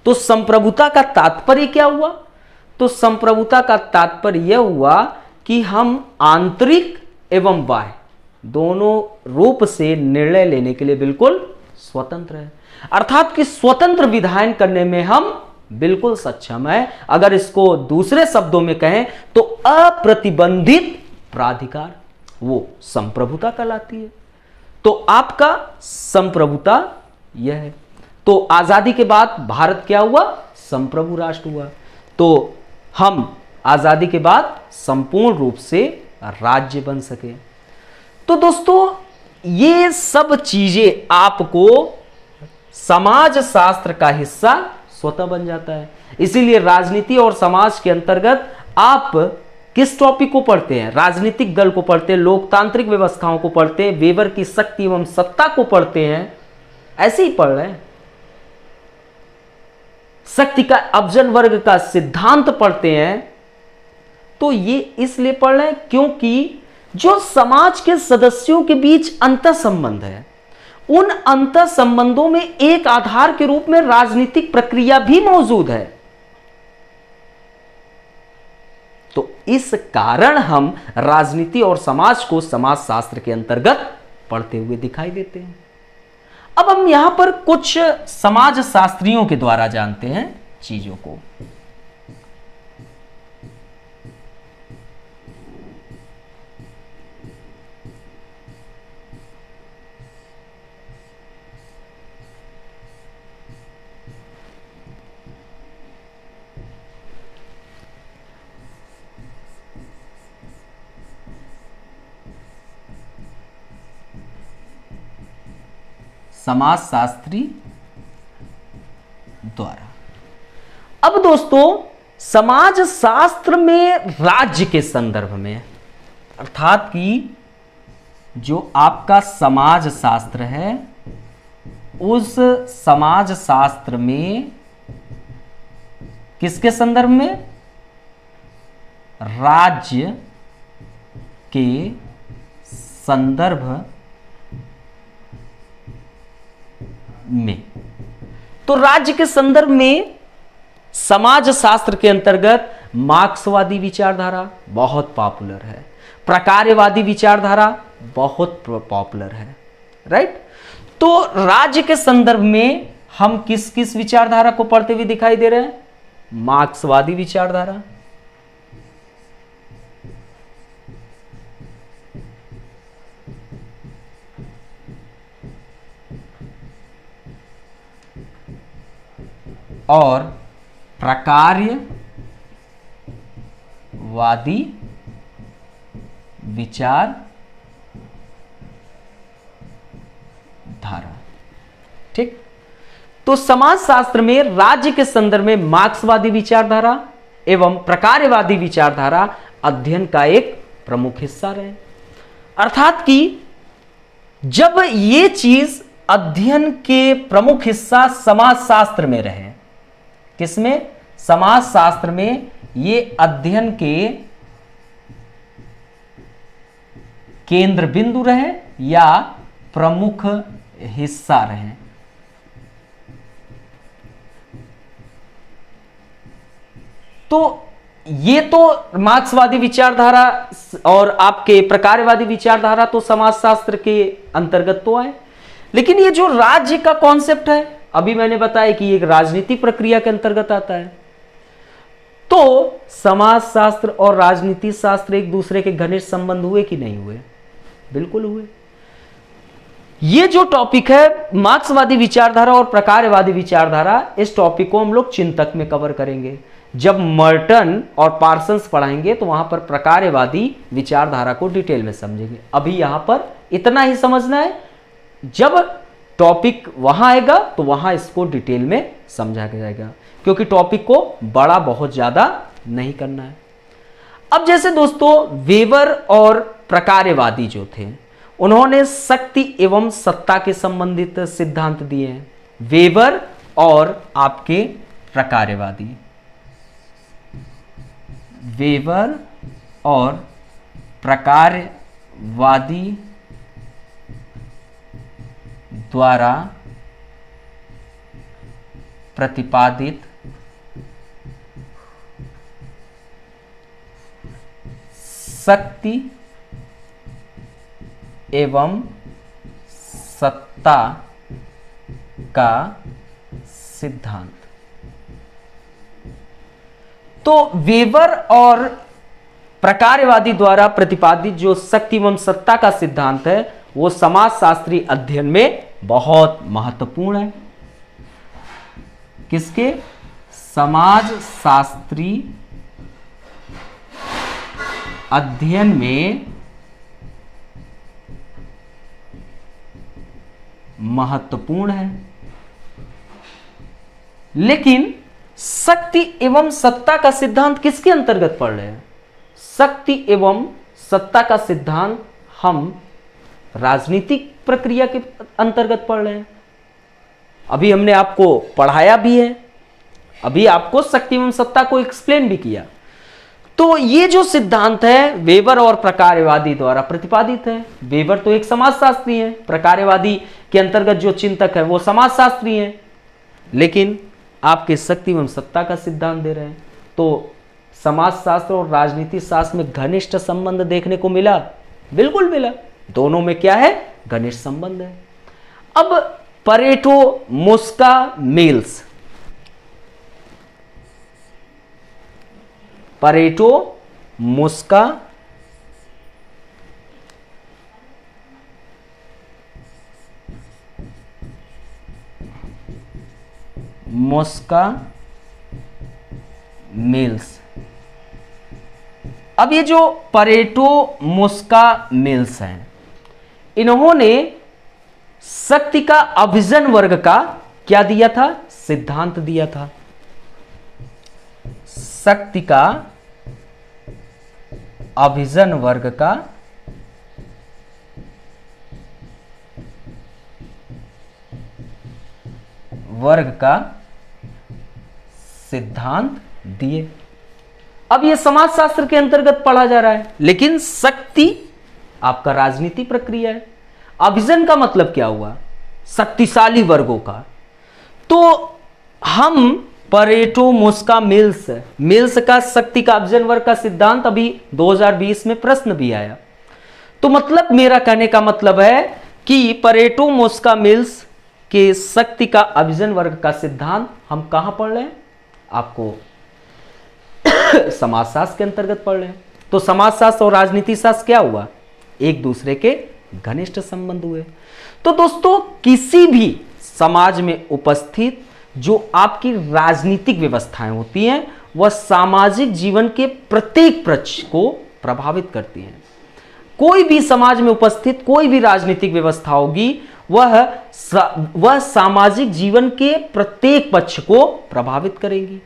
तो संप्रभुता का तात्पर्य क्या हुआ? तो संप्रभुता का तात्पर्य यह हुआ कि हम आंतरिक एवं बाह्य दोनों रूप से निर्णय लेने के लिए बिल्कुल स्वतंत्र है, अर्थात कि स्वतंत्र विधायन करने में हम बिल्कुल सक्षम है। अगर इसको दूसरे शब्दों में कहें तो अप्रतिबंधित प्राधिकार, वो संप्रभुता कहलाती है। तो आपका संप्रभुता यह है। तो आजादी के बाद भारत क्या हुआ? संप्रभु राष्ट्र हुआ। तो हम आजादी के बाद संपूर्ण रूप से राज्य बन सके। तो दोस्तों ये सब चीजें आपको समाज शास्त्र का हिस्सा स्वतः बन जाता है। इसीलिए राजनीति और समाज के अंतर्गत आप किस टॉपिक को पढ़ते हैं? राजनीतिक दल को पढ़ते हैं, लोकतांत्रिक व्यवस्थाओं को पढ़ते हैं, वेबर की शक्ति एवं सत्ता को पढ़ते हैं, ऐसे ही पढ़ रहे हैं। शक्ति का अब्जल वर्ग का सिद्धांत पढ़ते हैं। तो ये इसलिए पढ़ रहे हैं क्योंकि जो समाज के सदस्यों के बीच अंतर संबंध है, उन अंतर संबंधों में एक आधार के रूप में राजनीतिक प्रक्रिया भी मौजूद है। तो इस कारण हम राजनीति और समाज को समाज शास्त्र के अंतर्गत पढ़ते हुए दिखाई देते हैं। अब हम यहां पर कुछ समाज शास्त्रियों के द्वारा जानते हैं चीजों को। समाजशास्त्री द्वारा। अब दोस्तों समाज शास्त्र में राज्य के संदर्भ में, अर्थात कि जो आपका समाज शास्त्र है उस समाज शास्त्र में किसके संदर्भ में? राज्य के संदर्भ में। तो राज्य के संदर्भ में समाज शास्त्र के अंतर्गत मार्क्सवादी विचारधारा बहुत पॉपुलर है, प्रकार्यवादी विचारधारा बहुत पॉपुलर है, राइट। तो राज्य के संदर्भ में हम किस किस विचारधारा को पढ़ते हुए दिखाई दे रहे हैं? मार्क्सवादी विचारधारा, और प्रकार्यवादी विचारधारा। ठीक। तो समाजशास्त्र में राज्य के संदर्भ में मार्क्सवादी विचारधारा एवं प्रकार्यवादी विचारधारा अध्ययन का एक प्रमुख हिस्सा रहे। अर्थात कि जब ये चीज अध्ययन के प्रमुख हिस्सा समाजशास्त्र में रहे, किसमें? समाजशास्त्र में ये अध्ययन के केंद्र बिंदु रहे या प्रमुख हिस्सा रहे। तो ये तो मार्क्सवादी विचारधारा और आपके प्रकार्यवादी विचारधारा तो समाजशास्त्र के अंतर्गत तो आए, लेकिन ये जो राज्य का कॉन्सेप्ट है, अभी मैंने बताया कि एक राजनीतिक प्रक्रिया के अंतर्गत आता है। तो समाजशास्त्र और राजनीति शास्त्र एक दूसरे के घनिष्ठ संबंध हुए कि नहीं हुए? बिल्कुल हुए। ये जो टॉपिक है मार्क्सवादी विचारधारा और प्रकार्यवादी विचारधारा, इस टॉपिक को हम लोग चिंतक में कवर करेंगे। जब मर्टन और पार्सन्स पढ़ाएंगे तो वहां पर प्रकार्यवादी विचारधारा को डिटेल में समझेंगे। अभी यहां पर इतना ही समझना है, जब टॉपिक वहां आएगा तो वहां इसको डिटेल में समझा जाएगा, क्योंकि टॉपिक को बड़ा बहुत ज्यादा नहीं करना है। अब जैसे दोस्तों वेबर और प्रकार्यवादी जो थे, उन्होंने शक्ति एवं सत्ता के संबंधित सिद्धांत दिए हैं। वेबर और आपके प्रकार्यवादी, वेबर और प्रकार्यवादी द्वारा प्रतिपादित शक्ति एवं सत्ता का सिद्धांत। तो वेबर और प्रकारवादी द्वारा प्रतिपादित जो शक्ति एवं सत्ता का सिद्धांत है वो समाजशास्त्री अध्ययन में बहुत महत्वपूर्ण है। किसके? समाजशास्त्री अध्ययन में महत्वपूर्ण है। लेकिन शक्ति एवं सत्ता का सिद्धांत किसके अंतर्गत पढ़ रहे हैं? शक्ति एवं सत्ता का सिद्धांत हम राजनीतिक प्रक्रिया के अंतर्गत पढ़ रहे हैं। अभी हमने आपको पढ़ाया भी है, अभी आपको शक्ति एवं सत्ता को एक्सप्लेन भी किया। तो ये जो सिद्धांत है वेबर और प्रकारवादी द्वारा प्रतिपादित है। वेबर तो एक समाजशास्त्री है, प्रकारवादी के अंतर्गत जो चिंतक है वो समाजशास्त्री है, लेकिन आपके शक्ति एवं सत्ता का सिद्धांत दे रहे हैं। तो समाजशास्त्र और राजनीति शास्त्र में घनिष्ठ संबंध देखने को मिला, बिल्कुल मिला। दोनों में क्या है? घनिष्ठ संबंध है। अब परेटो मुस्का मिल्स, परेटो मुस्का मिल्स। अब ये जो परेटो मुस्का मिल्स हैं, इन्होंने शक्ति का अभिजन वर्ग का क्या दिया था? सिद्धांत दिया था। शक्ति का अभिजन वर्ग का सिद्धांत दिए। अब यह समाजशास्त्र के अंतर्गत पढ़ा जा रहा है, लेकिन शक्ति आपका राजनीति प्रक्रिया है। अभिजन का मतलब क्या हुआ? शक्तिशाली वर्गों का। तो हम परेटो मुस्का मिल्स का शक्ति का अभिजन वर्ग का सिद्धांत अभी 2020 में प्रश्न भी आया। तो मतलब मेरा कहने का मतलब है कि परेटो मुस्का मिल्स के शक्ति का अभिजन वर्ग का सिद्धांत हम कहां पढ़ रहे हैं? आपको समाजशास्त्र के अंतर्गत पढ़ रहे हैं। तो समाजशास्त्र और राजनीति शास्त्र क्या हुआ? एक दूसरे के घनिष्ठ संबंध हुए। तो दोस्तों, किसी भी समाज में उपस्थित जो आपकी राजनीतिक व्यवस्थाएं होती हैं वह सामाजिक जीवन के प्रत्येक पक्ष को प्रभावित करती हैं। कोई भी समाज में उपस्थित कोई भी राजनीतिक व्यवस्था होगी वह सामाजिक जीवन के प्रत्येक पक्ष को प्रभावित करेगी।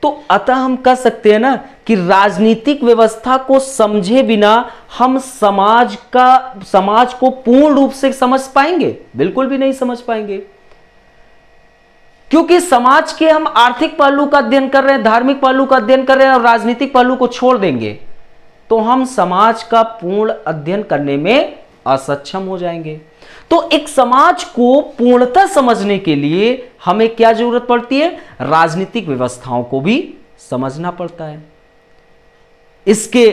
तो अतः हम कह सकते हैं ना कि राजनीतिक व्यवस्था को समझे बिना हम समाज को पूर्ण रूप से समझ पाएंगे? बिल्कुल भी नहीं समझ पाएंगे, क्योंकि समाज के हम आर्थिक पहलू का अध्ययन कर रहे हैं, धार्मिक पहलू का अध्ययन कर रहे हैं और राजनीतिक पहलू को छोड़ देंगे तो हम समाज का पूर्ण अध्ययन करने में असक्षम हो जाएंगे। तो एक समाज को पूर्णतः समझने के लिए हमें क्या जरूरत पड़ती है? राजनीतिक व्यवस्थाओं को भी समझना पड़ता है। इसके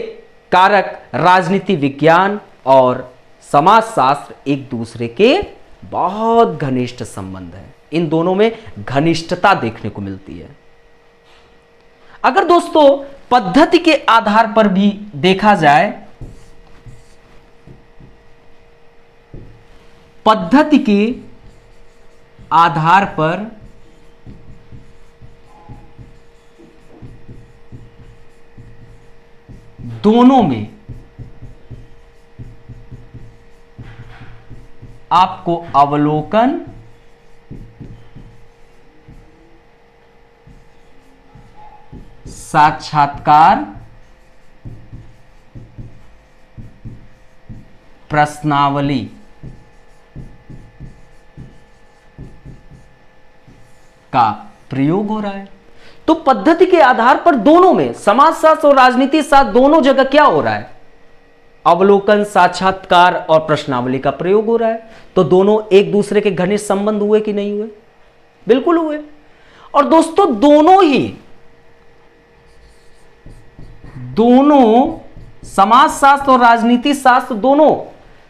कारक राजनीति विज्ञान और समाजशास्त्र एक दूसरे के बहुत घनिष्ठ संबंध है। इन दोनों में घनिष्ठता देखने को मिलती है। अगर दोस्तों पद्धति के आधार पर भी देखा जाए, पद्धति के आधार पर दोनों में आपको अवलोकन साक्षात्कार प्रश्नावली का प्रयोग हो रहा है। तो पद्धति के आधार पर दोनों में, समाजशास्त्र और राजनीति शास्त्र दोनों जगह क्या हो रहा है? अवलोकन, साक्षात्कार और प्रश्नावली का प्रयोग हो रहा है। तो दोनों एक दूसरे के घनिष्ठ संबंध हुए कि नहीं हुए? बिल्कुल हुए। और दोस्तों दोनों समाजशास्त्र और राजनीति शास्त्र दोनों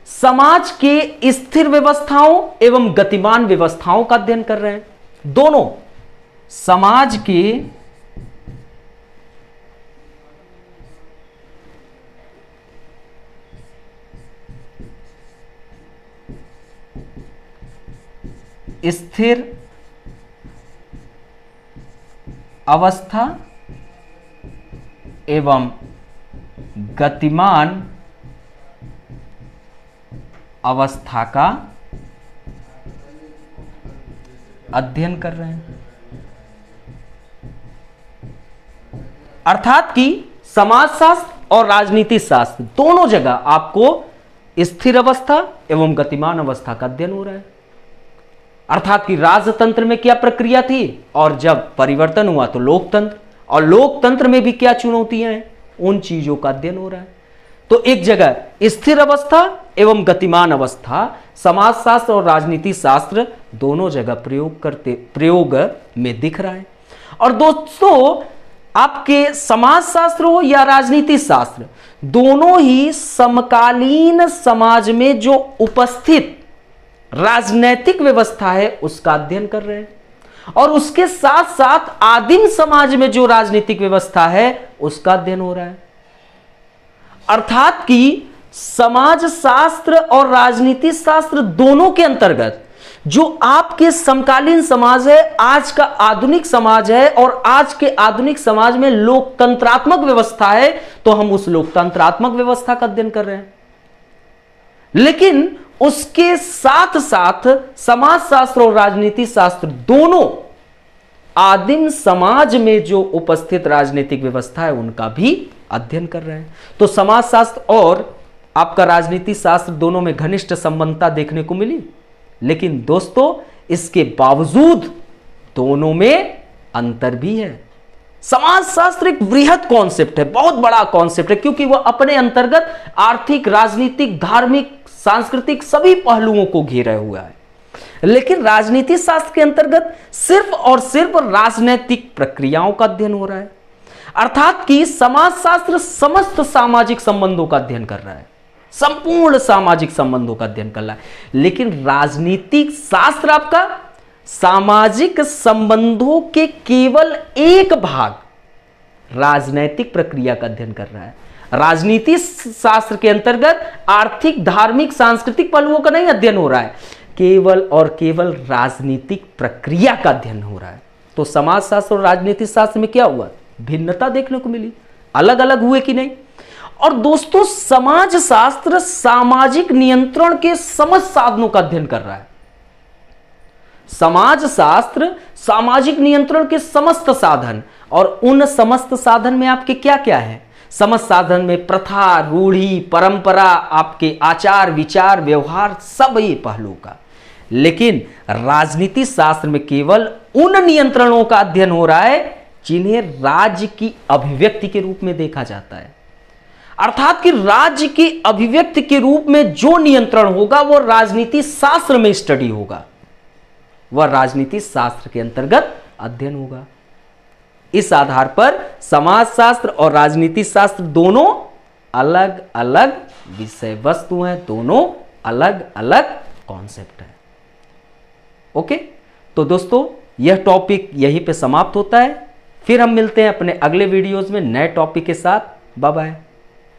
समाज के स्थिर व्यवस्थाओं एवं गतिमान व्यवस्थाओं का अध्ययन कर रहे हैं। दोनों समाज के स्थिर अवस्था एवं गतिमान अवस्था का अध्ययन कर रहे हैं। अर्थात कि समाजशास्त्र और राजनीति शास्त्र दोनों जगह आपको स्थिर अवस्था एवं गतिमान अवस्था का अध्ययन हो रहा है। अर्थात कि राजतंत्र में क्या प्रक्रिया थी और जब परिवर्तन हुआ तो लोकतंत्र, और लोकतंत्र में भी क्या चुनौतियां हैं, उन चीजों का अध्ययन हो रहा है। तो एक जगह स्थिर अवस्था एवं गतिमान अवस्था समाजशास्त्र और राजनीति शास्त्र दोनों जगह प्रयोग में दिख रहा है। और दोस्तों आपके समाजशास्त्र हो या राजनीति शास्त्र, दोनों ही समकालीन समाज में जो उपस्थित राजनैतिक व्यवस्था है उसका अध्ययन कर रहे हैं, और उसके साथ साथ आदिम समाज में जो राजनीतिक व्यवस्था है उसका अध्ययन हो रहा है। अर्थात कि समाज शास्त्र और राजनीति शास्त्र दोनों के अंतर्गत जो आपके समकालीन समाज है, आज का आधुनिक समाज है, और आज के आधुनिक समाज में लोकतंत्रात्मक व्यवस्था है, तो हम उस लोकतंत्रात्मक व्यवस्था का अध्ययन कर रहे हैं। लेकिन उसके साथ साथ समाजशास्त्र और राजनीति शास्त्र दोनों आदिम समाज में जो उपस्थित राजनीतिक व्यवस्था है उनका भी अध्ययन कर रहे हैं। तो समाजशास्त्र और आपका राजनीति शास्त्र दोनों में घनिष्ठ संबंधता देखने को मिली, लेकिन दोस्तों इसके बावजूद दोनों में अंतर भी है। समाजशास्त्र एक वृहद कॉन्सेप्ट है, बहुत बड़ा कॉन्सेप्ट है, क्योंकि वह अपने अंतर्गत आर्थिक, राजनीतिक, धार्मिक, सांस्कृतिक सभी पहलुओं को घेरे हुआ है। लेकिन राजनीति शास्त्र के अंतर्गत सिर्फ और सिर्फ राजनीतिक प्रक्रियाओं का अध्ययन हो रहा है। अर्थात कि समाजशास्त्र समस्त सामाजिक संबंधों का अध्ययन कर रहा है, संपूर्ण सामाजिक संबंधों का अध्ययन कर रहा है, लेकिन राजनीतिक शास्त्र आपका सामाजिक संबंधों के केवल एक भाग राजनैतिक प्रक्रिया का अध्ययन कर रहा है। राजनीति शास्त्र के अंतर्गत आर्थिक, धार्मिक, सांस्कृतिक पहलुओं का नहीं अध्ययन हो रहा है, केवल और केवल राजनीतिक प्रक्रिया का अध्ययन हो रहा है। तो समाजशास्त्र और राजनीति शास्त्र में क्या हुआ, भिन्नता देखने को मिली, अलग अलग हुए कि नहीं। और दोस्तों समाज शास्त्र सामाजिक नियंत्रण के समस्त साधनों का अध्ययन कर रहा है। समाज शास्त्र सामाजिक नियंत्रण के समस्त साधन, और उन समस्त साधन में आपके क्या क्या है, समस्त साधन में प्रथा, रूढ़ी, परंपरा, आपके आचार, विचार, व्यवहार, सब ये पहलू का। लेकिन राजनीति शास्त्र में केवल उन नियंत्रणों का अध्ययन हो रहा है जिन्हें राज्य की अभिव्यक्ति के रूप में देखा जाता है। अर्थात कि राज्य की अभिव्यक्ति के रूप में जो नियंत्रण होगा वो राजनीति शास्त्र में स्टडी होगा, वह राजनीति शास्त्र के अंतर्गत अध्ययन होगा। इस आधार पर समाजशास्त्र और राजनीति शास्त्र दोनों अलग अलग विषय वस्तु हैं, दोनों अलग अलग कॉन्सेप्ट है। ओके, तो दोस्तों यह टॉपिक यहीं पे समाप्त होता है। फिर हम मिलते हैं अपने अगले वीडियोज में नए टॉपिक के साथ। Bye bye.